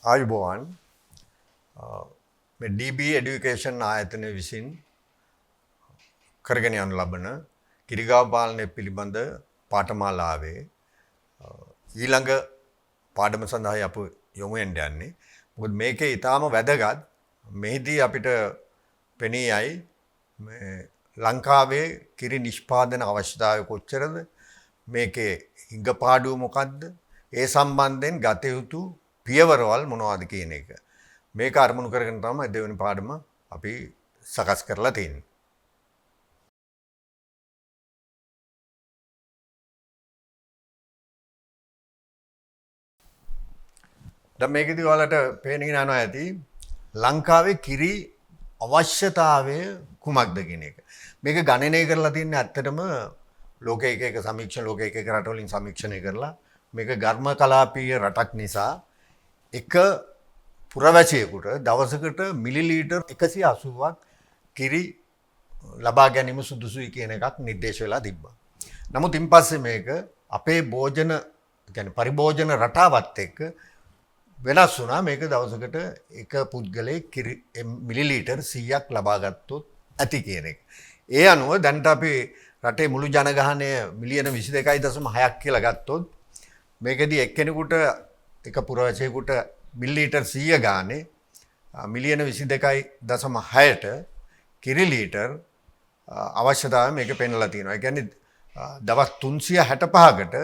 ආයුබෝවන් මේ DB education ආයතනය විසින් කරගෙන යනු ලබන කිරිගාව පාලනය පිළිබඳ පාඨමාලාවේ ඊළඟ පාඩම සඳහා අප යොමු වෙන්න යන්නේ. මොකද මේකේ ඊටාම වැදගත් මෙහිදී අපිට පෙනී යයි මේ ලංකාවේ කිරි නිෂ්පාදන අවශ්‍යතාවය කොච්චරද, මේකේ හිඟපාඩුව මොකක්ද, ඒ සම්බන්ධයෙන් ගත යුතු පියවරවල් මොනවද කියන එක. මේක අරමුණු කරගෙන තමයි දෙවෙනි පාඩම අපි සකස් කරලා තියෙන්නේ. දැන් මේකදී ඔයාලට පේනගෙන යනවා ඇති ලංකාවේ කිරි අවශ්‍යතාවය කුමක්ද කියන එක. මේක ගණනය කරලා තින්නේ ඇත්තටම ලෝකයේ එක සමීක්ෂණ, ලෝකයේ එක රටවලින් සමීක්ෂණය කරලා මේක ඝර්ම කලාපීය රටක් නිසා එක පුරවැසියෙකුට දවසකට මිලිලීටර් 180ක් කිරි ලබා ගැනීම සුදුසුයි කියන එකක් නිර්දේශ වෙලා තිබ්බා. නමුත් ඉන් පස්සේ මේක අපේ භෝජන කියන්නේ පරිභෝජන රටාවත් එක්ක වෙනස් වුණා. මේක දවසකට එක පුද්ගලයෙක් කිරි මිලිලීටර් 100ක් ලබා ගත්තොත් ඇති කියන එක. ඒ අනුව දැනට අපි රටේ මුළු ජනගහනය මිලියන 22.6ක් කියලා ගත්තොත් මේකදී එක්කෙනෙකුට එක පුරවැසියෙකුට මිලිලීටර් 100 ගානේ මිලියන 22.6ට කිරි ලීටර් අවශ්‍යතාවය මේක පෙන්වලා තියෙනවා. ඒ කියන්නේ දවස් 365කට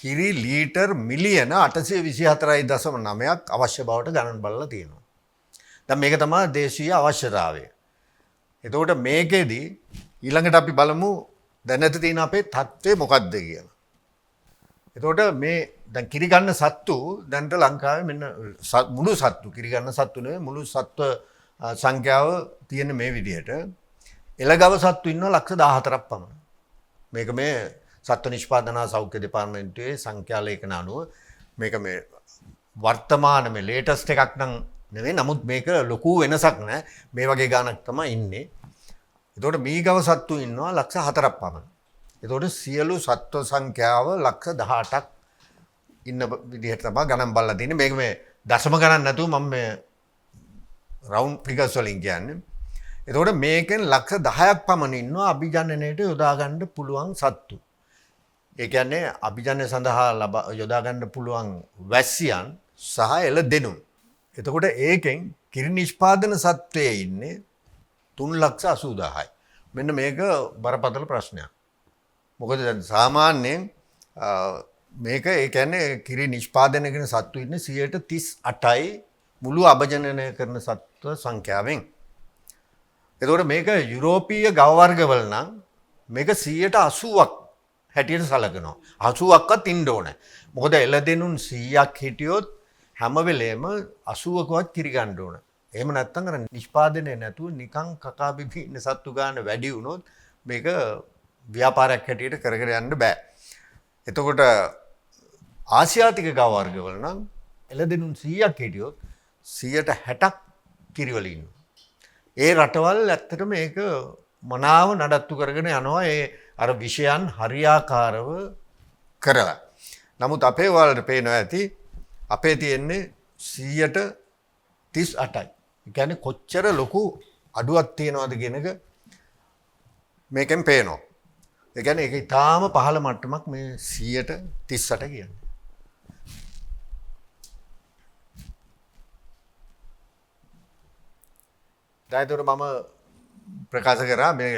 කිරි ලීටර් මිලියන 824.9ක් අවශ්‍ය බවට ගණන් බලලා තියෙනවා. දැන් මේක තමයි දේශීය අවශ්‍යතාවය. එතකොට මේකෙදි ඊළඟට අපි බලමු දැනට තියෙන අපේ තත්ත්වය මොකක්ද කියලා. එතකොට මේ දැන් කිරි ගන්න සත්තු දැන්ට ලංකාවේ මෙන්න මුළු සත්තු කිරි ගන්න සත්තු නෙවෙයි මුළු සත්ව සංඛ්‍යාව තියෙන මේ විදිහට එළගව සත්තු ඉන්නවා 14ක් පමණ. මේක මේ සත්ව නිෂ්පාදන සෞඛ්‍ය දෙපාර්තමේන්තුවේ සංඛ්‍යා ලේඛන අනුව මේක මේ වර්තමාන මේ ලේටස්ට් එකක් නම් නෙවෙයි. නමුත් මේක ලොකු වෙනසක් නැහැ. මේ වගේ ගාණක් තමයි ඉන්නේ. එතකොට මීගව සත්තු ඉන්නවා 4ක් පමණ. එතකොට සියලු සත්ව සංඛ්‍යාව 18ක් ඉන්න විදිහට තමයි ගණන් බලලා තියෙන්නේ. මේක මේ දශම ගණන් නැතුව මම මේ රවුන්ඩ් ෆිගර්ස් වලින් කියන්නේ. එතකොට මේකෙන් 10ක් පමණ ඉන්නවා අභිජනනයට යොදා ගන්න පුළුවන් සත්තු. ඒ කියන්නේ අභිජනනය සඳහා යොදා ගන්න පුළුවන් වැස්සියන් සහ එළදෙනු. එතකොට ඒකෙන් කිරි නිෂ්පාදන සත්වයේ ඉන්නේ 3,80,000යි. මෙන්න මේක බරපතල ප්‍රශ්නයක්. මොකද දැන් සාමාන්‍යයෙන් මේක ඒ කියන්නේ කිරි නිෂ්පාදනය කරන සත්තු ඉන්නේ 38යි මුළු අභජනනය කරන සත්ව සංඛ්‍යාවෙන්. එතකොට මේක යුරෝපීය ගව වර්ගවල නම් මේක 80ක් හැටියට සලකනවා. 80ක්වත් ඉන්න ඕනේ. මොකද එළදෙනුන් 100ක් හිටියොත් හැම වෙලේම 80කවත් කිරි ගන්න ඕන. එහෙම නැත්නම් අර නිෂ්පාදනය නැතුව නිකන් කකා බිබී ඉන්න සත්තු ගන්න වැඩි වුණොත් මේක ව්‍යාපාරයක් හැටියට කරගෙන යන්න බෑ. එතකොට ආසියාතික ගව වර්ගවල නම් එළදෙනුන් 100ක් හිටියොත් 160ක් කිරිවල ඉන්නවා. ඒ රටවල් ඇත්තටම මේක මනාව නඩත්තු කරගෙන යනවා ඒ අර විෂයන් හරියාකාරව කරලා. නමුත් අපේ වලට පේනවා ඇති අපේ තියෙන්නේ 138යි. ඒ කියන්නේ කොච්චර ලොකු අඩුවක් තියෙනවද කියන එක මේකෙන් පේනවා. ඒ කියන්නේ ඒක ඊටාම පහළ මට්ටමක් මේ 138 කියන්නේ. දැන් මම ප්‍රකාශ කරා මේ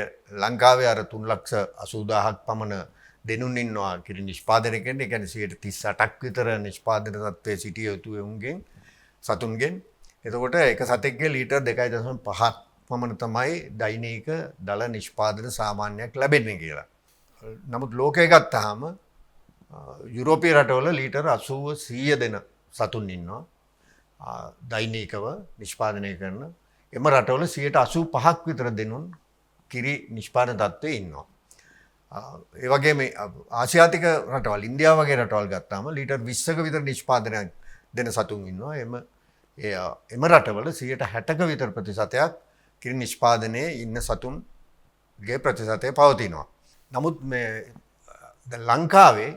ලංකාවේ අර 3,80,000ක් පමණ දෙනුන් ඉන්නවා කිරි නිෂ්පාදනය කරන. ඒ කියන්නේ 138ක් විතර නිෂ්පාදන තත්ත්වයේ සිටිය යුතු උන්ගෙන් සතුන්ගෙන්. එතකොට එක සතෙක්ගේ ලීටර් 2.5ක් පමණ තමයි දෛනික දල නිෂ්පාදන සාමාන්‍යයක් ලැබෙන්නේ කියලා. නමුත් ලෝකයේ ගත්තාම යුරෝපීය රටවල ලීටර් 80-100 දෙන සතුන් ඉන්නවා දෛනිකව නිෂ්පාදනය කරන. එම රටවල 85ක් විතර දෙනුන් කිරි නිෂ්පාදන තත්ත්වයේ ඉන්නවා. ඒ වගේම ආසියාතික රටවල් ඉන්දියාව වගේ රටවල් ගත්තාම ලීටර් 20ක විතර නිෂ්පාදනයක් දෙන සතුන් ඉන්නවා. එම රටවල 60ක විතර ප්‍රතිශතයක් කිරි නිෂ්පාදනයේ ඉන්න සතුන්ගේ ප්‍රතිශතය පවතිනවා. නමුත් මේ ලංකාවේ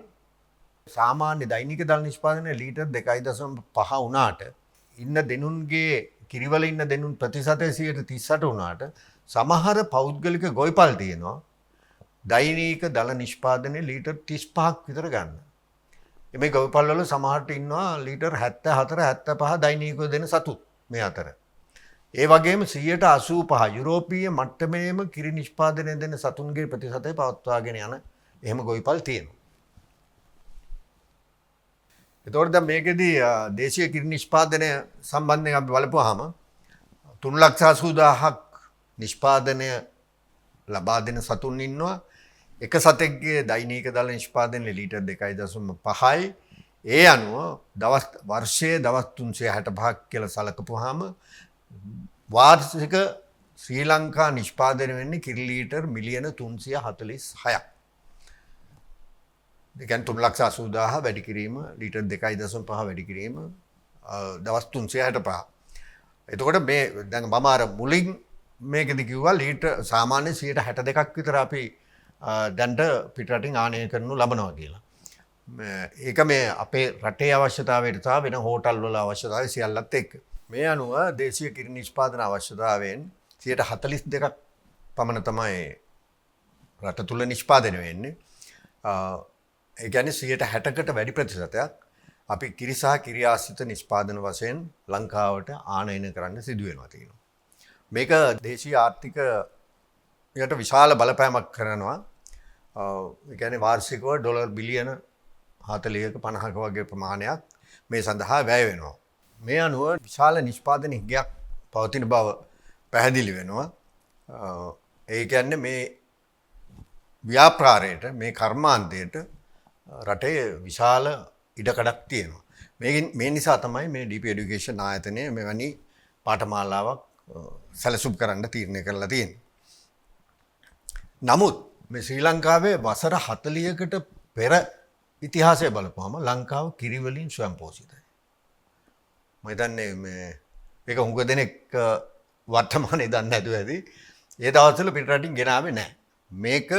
සාමාන්‍ය දෛනික දල නිෂ්පාදනය ලීටර් 2.5 වුණාට ඉන්න දෙනුන්ගේ කිරිවල ඉන්න දෙනුන් ප්‍රතිශතය 38 වුණාට සමහර පෞද්ගලික ගොවිපල් තියෙනවා දෛනික දල නිෂ්පාදනයේ ලීටර් 35ක් විතර ගන්න. මේ ගොවිපල් වල සමහරට ඉන්නවා ලීටර් 74 75 දෛනිකව දෙන සතුත් මේ අතර. ඒ වගේම 85% යුරෝපීය මට්ටමේම කිරි නිෂ්පාදනය දෙන සතුන්ගේ ප්‍රතිශතය පවත්වාගෙන යන එහෙම ගොවිපල් තියෙනවා. එතකොට දැන් මේකෙදී දේශීය කිරි නිෂ්පාදනය සම්බන්ධයෙන් අපි බලපුවාම 3,80,000ක් නිෂ්පාදනය ලබා දෙන සතුන් ඉන්නවා. එක සතෙක්ගේ දෛනික දල නිෂ්පාදනයේ ලීටර් 2.5යි. ඒ අනුව වර්ෂයේ දවස් 365ක් කියලා සලකපුවාම වාර්ෂික ශ්‍රී ලංකා නිෂ්පාදනය වෙන්නේ කිරි ලීටර් මිලියන 346ක්. ඒ කියන්නේ 3,80,000 වැඩි කිරීම ලීටර් 2.5 වැඩි කිරීම දවස් 365. එතකොට මේ දැන් මම අර මුලින් මේකෙදි කිව්වා ලීටර් සාමාන්‍ය 62ක් විතර අපි දැන්ට පිටරටින් ආනය කරනු ලබනවා කියලා. ඒක මේ අපේ රටේ අවශ්‍යතාවයට සහ වෙන හෝටල් වල අවශ්‍යතාවය සියල්ලත් එක්ක. මේ අනුව දේශීය කිරි නිෂ්පාදන අවශ්‍යතාවයෙන් 42ක් පමණ තමයි රට තුල නිෂ්පාදනය වෙන්නේ. ඒ කියන්නේ 60කට වැඩි ප්‍රතිශතයක් අපි කිරි සහ කිරි ආශ්‍රිත නිෂ්පාදන වශයෙන් ලංකාවට ආනයන කරන්න සිදු වෙනවා තියෙනවා. මේක දේශීය ආර්ථිකයට විශාල බලපෑමක් කරනවා. ඒ කියන්නේ වාර්ෂිකව ඩොලර් බිලියන 40ක 50ක වගේ ප්‍රමාණයක් මේ සඳහා වැය වෙනවා. මේ අනුව විශාල නිෂ්පාදන හිගයක් පවතින බව පැහැදිලි වෙනවා. ඒ කියන්නේ මේ ව්‍යාපාරයට මේ කර්මාන්තයට රටේ විශාල ඉඩකඩක් තියෙනවා. මේ නිසා තමයි මේ DP Education ආයතනය මෙවැනි පාඨමාලාවක් සැලසුම් කරන්න තීරණය කරලා තියෙන්නේ. නමුත් මේ ශ්‍රී ලංකාවේ වසර 40කට පෙර ඉතිහාසය බලපුවම ලංකාව කිරි වලින් ස්වයංපෝෂිතයි. මම හිතන්නේ මේක හුඟ දෙනෙක් වර්තමානයේ දන්නේ නැතුව ඇති. ඒ දවස්වල පිටරටින් ගෙනාවේ නැහැ. මේක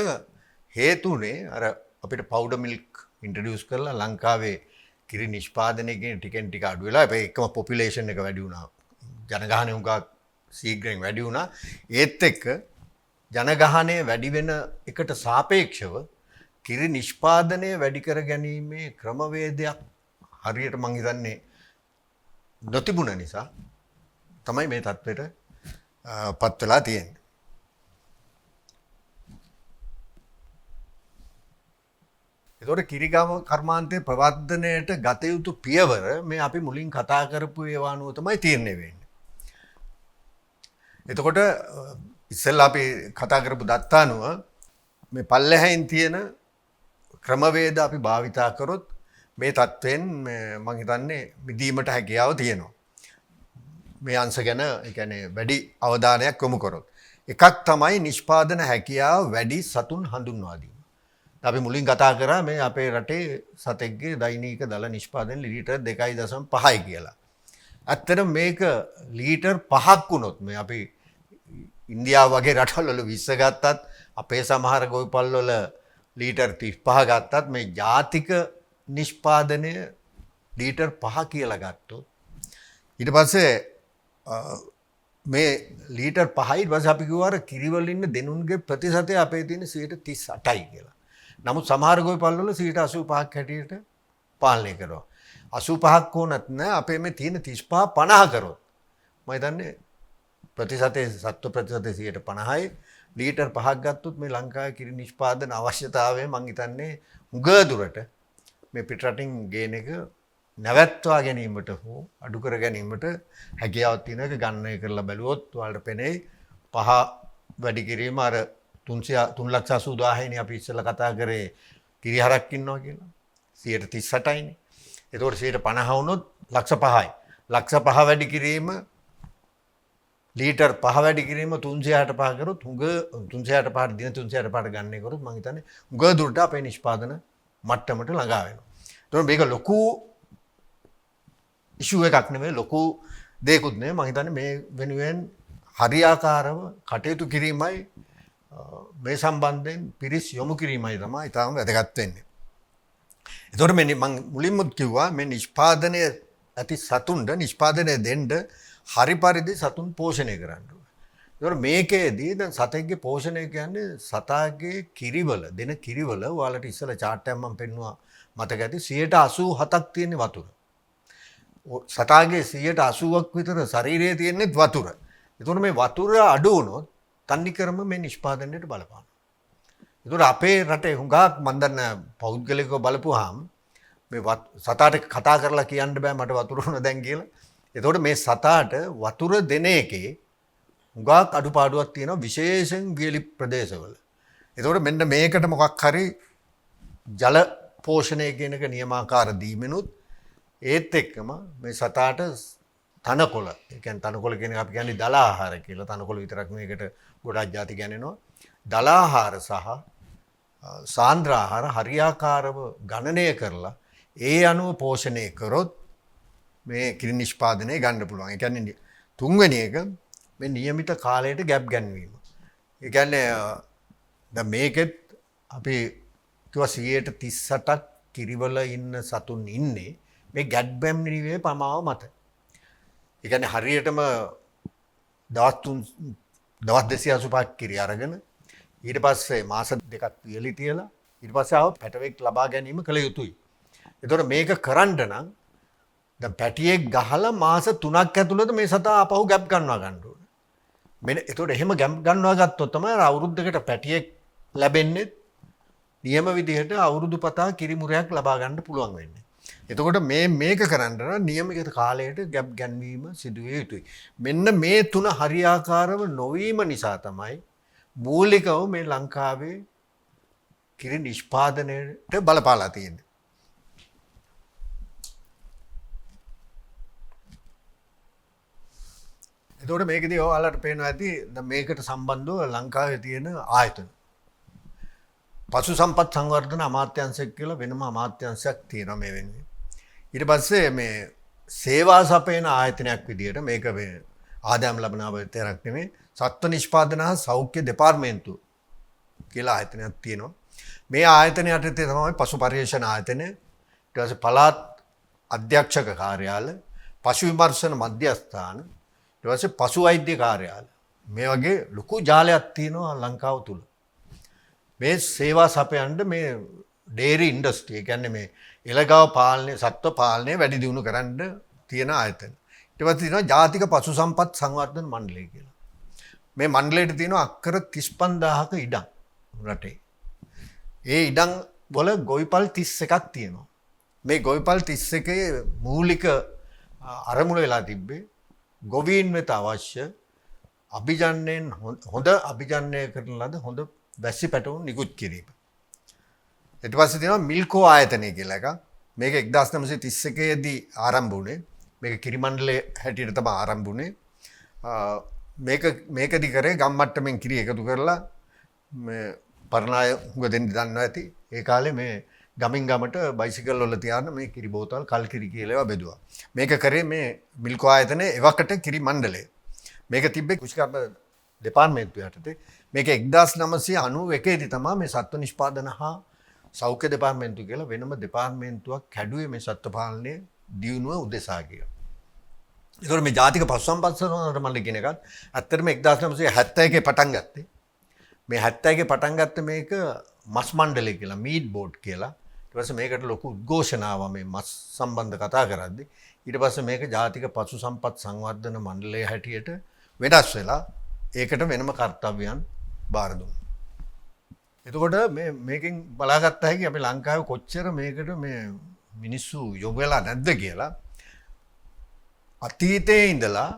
හේතුනේ අර අපිට පවුඩර් මිල්ක් ඉන්ට්‍රොඩියුස් කරලා ලංකාවේ කිරි නිෂ්පාදනයේ ටිකෙන් ටික අඩු වෙලා හැබැයි එකම පොපියුලේෂන් එක වැඩි වුණා. ජනගහනය උඟා ශීඝ්‍රයෙන් වැඩි වුණා. ඒත් එක්ක ජනගහනය වැඩි වෙන එකට සාපේක්ෂව කිරි නිෂ්පාදනය වැඩි කර ගැනීමේ ක්‍රමවේදයක් හරියට මං හිතන්නේ නොතිබුණ නිසා තමයි මේ තත්ත්වයට පත් වෙලා තියෙන්නේ. ඒතකොට කිරිගම කර්මාන්තයේ ප්‍රවර්ධනයට ගත යුතු පියවර මේ අපි මුලින් කතා කරපු ඒවා අනුව තමයි තීරණය වෙන්නේ. එතකොට ඉස්සෙල්ලා අපි කතා කරපු දත්ත අනුව මේ පල්ලෙහැයින් තියෙන ක්‍රමවේද අපි භාවිතා කරොත් මේ තත්ත්වෙන් මම හිතන්නේ මිදීමට හැකියාව තියෙනවා. මේ අංශ ගැන ඒ කියන්නේ වැඩි අවධානයක් යොමු කරොත්. එකක් තමයි නිෂ්පාදන හැකියාව වැඩි සතුන් හඳුන්වා දීම. අපි මුලින් කතා කරා මේ අපේ රටේ සතෙක්ගේ දෛනික දල නිෂ්පාදන ලීටර් 2.5යි කියලා. ඇත්තටම මේක ලීටර් 5ක් වුණොත් මේ අපි ඉන්දියාව වගේ රටවල් වල 20 ගත්තත් අපේ සමහර ගොවිපල් වල ලීටර් 35 ගත්තත් මේ ජාතික නිෂ්පාදනය ලීටර් 5 කියලා ගත්තොත් ඊට පස්සේ මේ ලීටර් 5යි ඊට පස්සේ අපි කිව්වා අර කිරිවල ඉන්න දෙනුන්ගේ ප්‍රතිශතය අපේ තියෙන 38යි කියලා. නමුත් සමහර ගොවිපල් වල 85ක් හැටියට පාලනය කරනවා. 85ක් වුණත් නෑ අපේ මේ තියෙන 35 50 කරොත් මම හිතන්නේ ප්‍රතිශතයේ සත්ව ප්‍රතිශතයේ 50යි ලීටර් 5ක් ගත්තොත් මේ ලංකාවේ කිරි නිෂ්පාදන අවශ්‍යතාවය මම හිතන්නේ උග දුරට මේ පිටරටින් ගේන එක නැවැත්වා ගැනීමට හෝ අඩු කර ගැනීමට හැකියාවක් තියෙන එක ගණනය කරලා බැලුවොත් ඔයාලට පෙනෙයි 5 වැඩි කිරීම අර 3,80,000 නේ අපි ඉස්සෙල්ලා කතා කරේ කිරි හරක් ඉන්නවා කියලා 38යිනේ. ඒතකොට 50 වුණොත් 5,00,000යි. 5,00,000 වැඩි කිරීම ලීටර් 5 වැඩි කිරීම 365 කරොත් උඟ 365 දින 365 ගණනය කරොත් මම හිතන්නේ උඟ දුරට අපේ නිෂ්පාදන මට්ටමට ළඟා වෙනවා. ඒතකොට මේක ලොකු ඉෂුව එකක් නෙමෙයි ලොකු දෙයක්ුත් නෙමෙයි මම හිතන්නේ මේ වෙනුවෙන් හරියාකාරව කටයුතු කිරීමයි මේ සම්බන්ධයෙන් පිරිස් යොමු කිරීමයි තමයි ඊටම වැදගත් වෙන්නේ. එතකොට මේ මම මුලින්ම කිව්වා මේ නිෂ්පාදනය ඇති සතුන්ට නිෂ්පාදනය දෙන්න හරි පරිදි සතුන් පෝෂණය කරන්න ඕනේ. ඒතකොට මේකේදී දැන් සතෙක්ගේ පෝෂණය කියන්නේ සතාගේ කිරිවල දෙන කිරිවල ඔයාලට ඉස්සලා chart එකක් මම පෙන්නුවා මතක ඇති 87ක් තියෙන වතුර. සතාගේ 80ක් විතර ශරීරයේ තියෙන්නේ වතුර. ඒතකොට මේ වතුර අඩු වුණොත් තන්නිකරම මේ නිෂ්පාදනයට බලපානවා. ඒතකොට අපේ රටේ හුඟක් මන් දන්න පෞද්ගලිකව බලපුවාම මේ සතාට කතා කරලා කියන්න බෑ මට වතුර උන දැන් කියලා. ඒතකොට මේ සතාට වතුර දෙන එකේ හුඟක් අඩුපාඩුවක් තියෙනවා විශේෂයෙන් වියලි ප්‍රදේශවල. ඒතකොට මෙන්න මේකට මොකක් හරි ජල පෝෂණය කියන එක නියමාකාර දීමෙනුත් ඒත් එක්කම මේ සතාට තනකොළ, ඒ කියන්නේ තනකොළ කියන එක අපි කියන්නේ දල ආහාර කියලා. තනකොළ විතරක් මේකට ගොඩක් ಜಾති ගන්නනවා. දල ආහාර සහ සාන්ද්‍ර ආහාර හරියාකාරව ගණනය කරලා ඒ අනුව පෝෂණය කරොත් මේ කිරි නිෂ්පාදනය ගන්න පුළුවන්. ඒ කියන්නේ තුන්වෙනි එක මේ નિયમિત කාලයට ગેප් ගැන්වීම. ඒ කියන්නේ දැන් මේකෙත් අපි කිව්වා 38ක් කිරිවල ඉන්න සතුන් ඉන්නේ මේ ගැප් ගැන්වීමේ ප්‍රමාව මත. ඒ කියන්නේ හරියටම දවස් 285ක් කිරි අරගෙන ඊට පස්සේ මාස දෙකක් වියලි තියලා ඊට පස්සේ ආව පැටවෙක් ලබා ගැනීම කළ යුතුයි. ඒතකොට මේක කරන්න නම් දැන් පැටියෙක් ගහලා මාස 3ක් ඇතුළත මේ සතා ආපහු ගැප් ගන්නවා ගන්න ඕනේ. මෙන්න ඒතකොට එහෙම ගැප් ගන්නවා ගත්තොත් තමයි අවුරුද්දකට පැටියෙක් ලැබෙන්නේ නියම විදිහට අවුරුදු පතා කිරිමුරයක් ලබා ගන්න පුළුවන් වෙන්නේ. එතකොට මේක කරන්න නම් නියමිත කාලයට ගැප් ගැන්වීම සිදු විය යුතුයි. මෙන්න මේ තුන හරියාකාරව නොවීම නිසා තමයි මූලිකව මේ ලංකාවේ කිරි නිෂ්පාදනයට බලපාලා තියෙන්නේ. එතකොට මේකදී ඔයාලට පේනවා ඇති දැන් මේකට සම්බන්ධව ලංකාවේ තියෙන ආයතන. පශු සම්පත් සංවර්ධන අමාත්‍යාංශයක් කියලා වෙනම අමාත්‍යාංශයක් තියෙනවා මේ වෙනුවෙන්. ඊට පස්සේ මේ සේවා සපයන ආයතනයක් විදියට මේක මේ ආදායම් ලබන ආයතනයක් නෙමෙයි සත්ත්ව නිෂ්පාදන හා සෞඛ්‍ය දෙපාර්තමේන්තුව කියලා ආයතනයක් තියෙනවා. මේ ආයතනය යටතේ තමයි පශු පර්යේෂණ ආයතනය, ඊට පස්සේ පළාත් අධ්‍යක්ෂක කාර්යාලය, පශු විමර්ශන මධ්‍යස්ථාන, ඊට පස්සේ පශු වෛද්‍ය කාර්යාලය. මේ වගේ ලොකු ජාලයක් තියෙනවා ලංකාව තුල. මේ සේවා සපයන්න මේ ඩේරි ඉන්ඩස්ට්‍රි, ඒ කියන්නේ මේ එළගාව පාලනය, සත්ත්ව පාලනය වැඩි දියුණු කරන්න තියෙන ආයතන. ඊට පස්සේ තියෙනවා ජාතික පශු සම්පත් සංවර්ධන මණ්ඩලය කියලා. මේ මණ්ඩලයට තියෙනවා අක්කර 35000ක ඉඩම් රටේ. ඒ ඉඩම් වල ගොවිපල් 31ක් තියෙනවා. මේ ගොවිපල් 31 මූලික අරමුණ වෙලා තිබ්බේ ගොවීන් වෙත අවශ්‍ය අභිජන්ණයෙන් හොඳ අභිජන්ණය කරන ලද හොඳ වැසි පැටවුන් නිකුත් කිරීම. ඊට පස්සේ තියෙනවා මිල්කෝ ආයතනය කියලා එකක්. මේක 1931 දී ආරම්භ වුණේ. මේක කිරි මණ්ඩලයේ හැටියට තමයි ආරම්භ වුණේ. මේකදි කරේ ගම් මට්ටමින් කිරි එකතු කරලා මේ පරණාය හුඟ දෙන්න දන්නවා ඇති. ඒ කාලේ මේ ගමින් ගමට බයිසිකල් වල තියාන මේ කිරි බෝතල් කල් කිරි කියලා ඒවා බෙදුවා. මේක කරේ මේ මිල්කෝ ආයතනයේ එවකට කිරි මණ්ඩලය. මේක තිබ්බේ කෘෂිකර්ම දෙපාර්තමේන්තුව යටතේ. මේක 1991 දී තමයි මේ සත්ත්ව නිෂ්පාදන හා සෞඛ්‍ය දෙපාර්තමේන්තුව කියලා වෙනම දෙපාර්තමේන්තුවක් හැදුවේ මේ සත්ත්ව පාලනයේ දියුණුව උදෙසා කියලා. ඒතකොට මේ ජාතික පශු සම්පත් සංවර්ධන මණ්ඩලය කියන එකත් ඇත්තටම 1971 පටන් ගත්තේ. මේ 71 පටන් ගත්තේ මේක මස් මණ්ඩලය කියලා, මීට් බෝඩ් කියලා. ඊට පස්සේ මේකට ලොකු උද්ඝෝෂණ ආවා මේ මස් සම්බන්ධ කතා කරද්දී. ඊට පස්සේ මේක ජාතික පශු සම්පත් සංවර්ධන මණ්ඩලය හැටියට වෙනස් වෙලා ඒකට වෙනම කර්තව්‍යයන් බාර දුන්නා. එතකොට මේකෙන් බලාගත්ත හැකි අපි ලංකාවේ කොච්චර මේකට මේ මිනිස්සු යොමු වෙලා නැද්ද කියලා. අතීතයේ ඉඳලා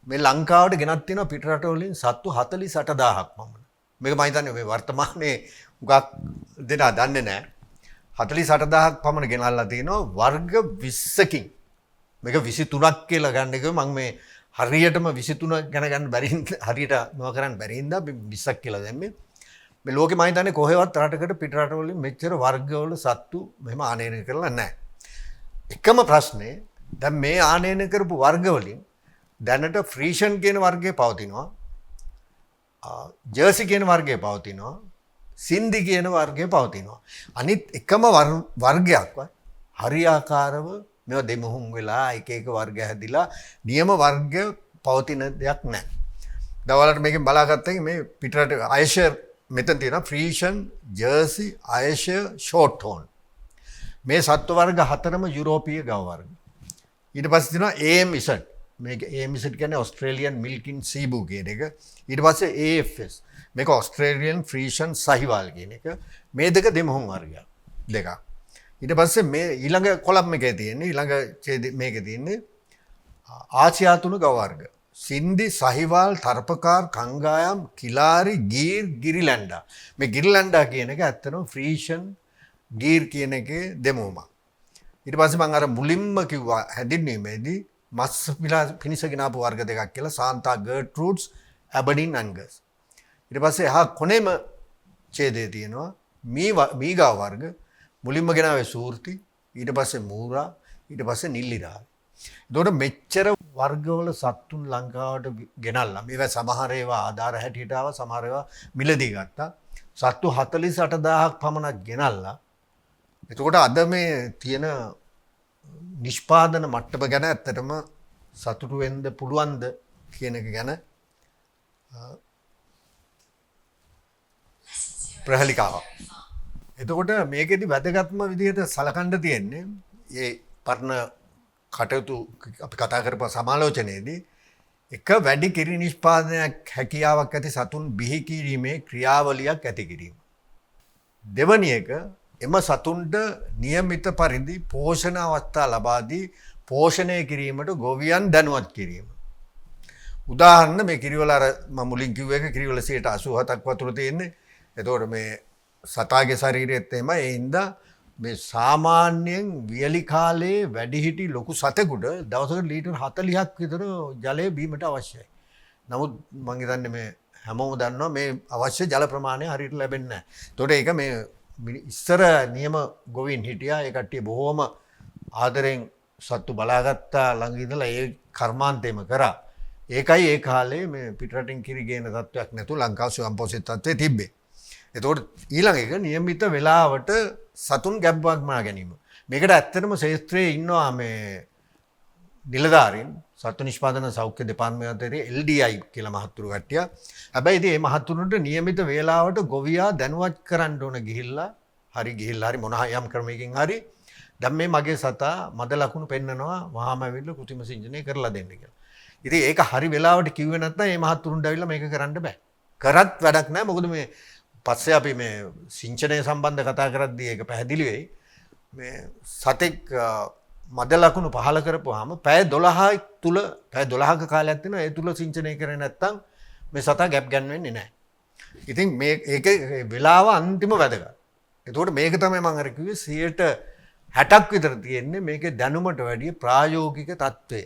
මේ ලංකාවට ගෙනත් තියෙන පිටරට වලින් සත්තු 48000ක් පමණ. මේක මම හිතන්නේ මේ වර්තමානයේ උගක් දෙනා දන්නේ නැහැ. 48000ක් පමණ ගෙනල්ලා තිනවා වර්ග 20කින්. මේක 23ක් කියලා ගන්න එක මම මේ හරියටම 23 ගැන ගන්න බැරි හරියට මොකක් කරන්න බැරි හින්දා 20ක් කියලා දැම්මේ. මේ ලෝකෙ මම හිතන්නේ කොහෙවත් රටකට පිට රට වලින් මෙච්චර වර්ගවල සත්තු මෙහෙම ආනයනය කරලා නැහැ. එකම ප්‍රශ්නේ දැන් මේ ආනයනය කරපු වර්ග වලින් දැනට ෆ්‍රීෂන් කියන වර්ගයේ පවතිනවා. ජර්සි කියන වර්ගයේ පවතිනවා. සින්දි කියන වර්ගයේ පවතිනවා. අනිත් එකම වර්ගයක්වත් හරියාකාරව මේවා දෙමුහුම් වෙලා එක වර්ග හැදිලා නියම වර්ග පවතින දෙයක් නැහැ. දවල්ට මේකෙන් බලාගත්තා මේ පිටරට අයර්ෂයර් මෙතන තියෙනවා ෆ්‍රීෂන්, ජර්සි, අයර්ෂයර්, ෂෝට් හෝන්. මේ සත්ව වර්ග හතරම යුරෝපීය ගව වර්ග. ඊට පස්සේ තියෙනවා AMZ. මේක AMZ කියන්නේ ඔස්ට්‍රේලියන් මිල්කින් සීබු කියන එක. ඊට පස්සේ AFS. මේක ඔස්ට්‍රේලියන් ෆ්‍රීෂන් සහිවාල් කියන එක. මේ දෙක දෙමුහුම් වර්ගයක්. දෙකක්. ඊට පස්සේ මේ ඊළඟ කොලම් එකේ තියෙන්නේ ඊළඟ මේකේ තියෙන්නේ ආසියාතුණු ගව වර්ග. සින්දි, සහිවාල්, තර්පකාර්, කංගායම්, කිලාරි, ගීර්, ගිරිලැන්ඩා. මේ ගිරිලැන්ඩා කියන එක ඇත්තටම ෆ්‍රීෂන් ගීර් කියන එකේ දෙමුහුමක්. ඊට පස්සේ මම අර මුලින්ම කිව්වා හැඳින්වීමේදී මස් පිනිස ගෙනාපු වර්ග දෙකක් කියලා සාන්තා ගර්ට්‍රූඩ්ස්, ඇබඩින් අන්ගස්. ඊට පස්සේ එහා කොනේම ඡේදයේ තියෙනවා මීගා වර්ග මුලින්ම ගෙනාවේ සූර්ති, ඊට පස්සේ මූරා, ඊට පස්සේ නිල්ලිරා. එතකොට මෙච්චර වර්ගවල සත්තුන් ලංකාවට ගෙනල්ලා මේවා සමහර ඒවා ආධාර හැටියට ආවා, සමහර ඒවා මිලදී ගත්තා. සත්තු 48000ක් පමණක් ගෙනල්ලා. එතකොට අද මේ තියෙන නිෂ්පාදන මට්ටම ගැන ඇත්තටම සතුටු වෙන්න පුළුවන්ද කියන එක ගැන ප්‍රහලිකාවක්. එතකොට මේකෙදි වැදගත්ම විදිහට සලකන්න තියෙන්නේ මේ පරණ කටයුතු අපි කතා කරපු සමාලෝචනයේදී එක වැඩි කිරි නිෂ්පාදනයක් හැකියාවක් ඇති සතුන් බිහි කිරීමේ ක්‍රියාවලියක් ඇති කිරීම. දෙවැනි එක එම සතුන්ට નિયમિત පරිදි පෝෂණ අවස්ථා ලබා දී පෝෂණය කිරීමට ගොවියන් දැනුවත් කිරීම. උදාහරණ මේ කිරිවල අර මම මුලින් කිව්ව එක කිරිවල 87ක් වතුර තියෙන්නේ. එතකොට මේ සතාගේ ශරීරයේත් එම ඒ හින්දා මේ සාමාන්‍යයෙන් වියලි කාලේ වැඩිහිටි ලොකු සතෙකුට දවසකට ලීටර් 40ක් විතර ජලය බීමට අවශ්‍යයි. නමුත් මම හිතන්නේ මේ හැමෝම දන්නවා මේ අවශ්‍ය ජල ප්‍රමාණය හරියට ලැබෙන්නේ නැහැ. ඒතකොට ඒක මේ ඉස්සර නියම ගොවින් හිටියා. ඒ කට්ටිය බොහොම ආදරෙන් සත්තු බලාගත්තා ළඟ ඉඳලා ඒ කර්මාන්තේම කරා. ඒකයි ඒ කාලේ මේ පිටරටින් කිරි ගේන තත්වයක් නැතුව ලංකාව ස්වයංපෝෂිත තත්ත්වයේ තිබ්බේ. එතකොට ඊළඟ එක નિયમિત වෙලාවට සතුන් ගැබ්වක් මා ගැනීම. මේකට ඇත්තටම ශාස්ත්‍රයේ ඉන්නවා මේ නිලධාරීන් සත්තු නිෂ්පාදන සෞඛ්‍ය දෙපාර්තමේන්තුවේ LDI කියලා මහත්තුරු කට්ටිය. හැබැයි ඉතින් මේ මහත්තුරුන්ට નિયમિત වේලාවට ගොවියා දැනුවත් කරන්න ඕන ගිහිල්ලා හරි මොන යම් ක්‍රමයකින් හරි දැන් මේ මගේ සතා මද ලකුණු පෙන්නනවා වහාම ඇවිල්ලා කෘත්‍රිම සිංචනය කරලා දෙන්න කියලා. ඉතින් ඒක හරි වෙලාවට කිව්වේ නැත්නම් මේ මහත්තුරුන්ට ඇවිල්ලා මේක කරන්න බෑ. කරත් වැඩක් නැහැ. මොකද මේ පස්සේ අපි මේ සිංචනය සම්බන්ධ කතා කරද්දී ඒක පැහැදිලි වෙයි. මේ සතෙක් මද ලකුණු පහල කරපුවාම පැය 12ක් තුල පැය 12ක කාලයක් තියෙනවා. ඒ තුල සිංචනය කරේ නැත්නම් මේ සතා ගැප් ගන්න වෙන්නේ නැහැ. ඉතින් මේ ඒකේ වෙලාව අන්තිම වැදගත්. එතකොට මේක තමයි මම අර කිව්වේ 60ක් විතර තියෙන්නේ මේකේ දැනුමට වැඩිය ප්‍රායෝගික தત્ත්වය.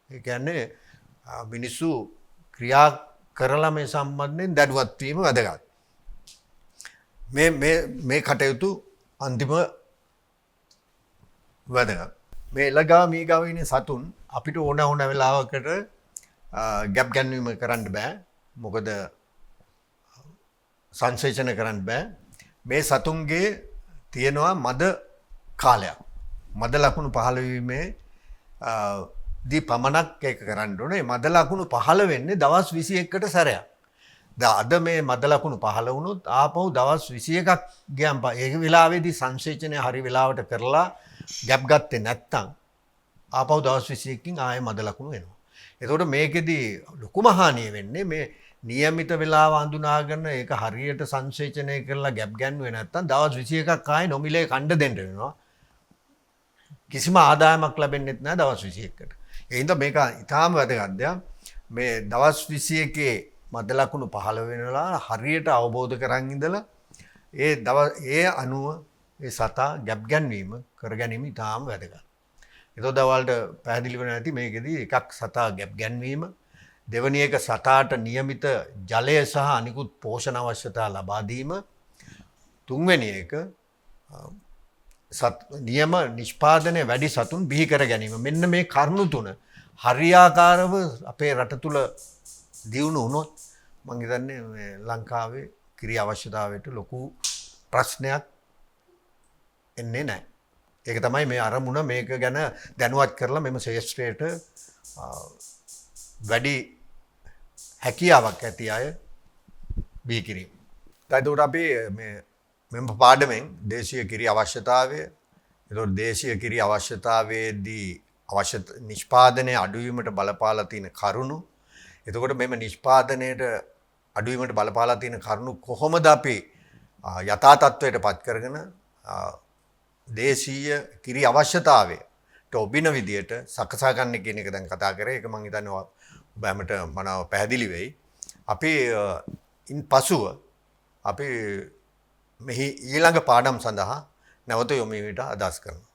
ඒ කියන්නේ මිනිස්සු ක්‍රියා කරලා මේ සම්බන්ධයෙන් දැනුවත් වීම වැදගත්. මේ කටයුතු අන්තිම වැදගත්. මේ ලගා මීගාව ඉන්නේ සතුන් අපිට ඕන වෙලාවකට ගැප් ගැන්වීම කරන්න බෑ. මොකද සංසේචන කරන්න බෑ. මේ සතුන්ගේ තියෙනවා මද කාලයක්. මද ලකුණු පහළ වීමේ දී පමණක් ඒක කරන්න ඕනේ. මද ලකුණු පහළ වෙන්නේ දවස් 21කට සැරයක්. අද මේ මද ලකුණු පහළ වුණොත් ආපහු දවස් 21ක් ගියන් ඒ වෙලාවේදී සංසේචනය හරි වෙලාවට කරලා ගැප් ගත්තේ නැත්තම් ආපහු දවස් 21කින් ආයෙ මද ලකුණු එනවා. එතකොට මේකෙදි ලොකුම හානිය වෙන්නේ මේ નિયમિત වෙලාව අඳුනාගෙන ඒක හරියට සංසේචනය කරලා ගැප් ගන්නුවේ නැත්තම් දවස් 21ක් ආයෙ නොමිලේ කණ්ඩ දෙන්න වෙනවා. කිසිම ආදායමක් ලැබෙන්නේ නැහැ දවස් 21කට. ඒ හින්දා මේක ඊටාම වැදගත් දෙයක්. මේ දවස් 21 මද ලකුණු පහළ වෙනවා හරියට අවබෝධ කරන් ඉඳලා ඒ අනුව ඒ සතා ගැප් ගැන්වීම කර ගැනීම ඉතාම වැදගත්. එතකොට දවල්ට පැහැදිලි වෙනවා ඇති මේකෙදී එකක් සතා ගැප් ගැන්වීම, දෙවෙනි එක සතාට નિયમિત ජලය සහ අනිකුත් පෝෂණ අවශ්‍යතා ලබා දීම, තුන්වෙනි එක නියම නිෂ්පාදනය වැඩි සතුන් බිහි කර ගැනීම. මෙන්න මේ කරුණු තුන හරියාකාරව අපේ රට තුල දියුණු වුණොත් මම හිතන්නේ මේ ලංකාවේ කිරි අවශ්‍යතාවයට ලොකු ප්‍රශ්නයක් එන්නේ නැහැ. ඒක තමයි මේ අරමුණ මේක ගැන දැනුවත් කරලා මෙම ශේෂ්ත්‍රයට වැඩි හැකියාවක් ඇති අය බිහි කිරීම. එතකොට අපි මෙම පාඩමෙන් දේශීය කිරි අවශ්‍යතාවය, එතකොට දේශීය කිරි අවශ්‍යතාවයේදී අවශ්‍ය නිෂ්පාදනය අඩුවීමට බලපාලා තියෙන කරුණු, එතකොට මෙම නිෂ්පාදනයට අඩුවීමට බලපාලා තියෙන කරුණු කොහොමද අපි යථා තත්ත්වයට පත් කරගෙන දේශීය කිරි අවශ්‍යතාවයට ඔබින විදියට සකසා ගන්න කියන එක දැන් කතා කරේ. ඒක මම හිතන්නේ ඔබ හැමට මනාව පැහැදිලි වෙයි. අපි ඉන් පසුව අපි මෙහි ඊළඟ පාඩම් සඳහා නැවත යොමු වීමට අදහස් කරනවා.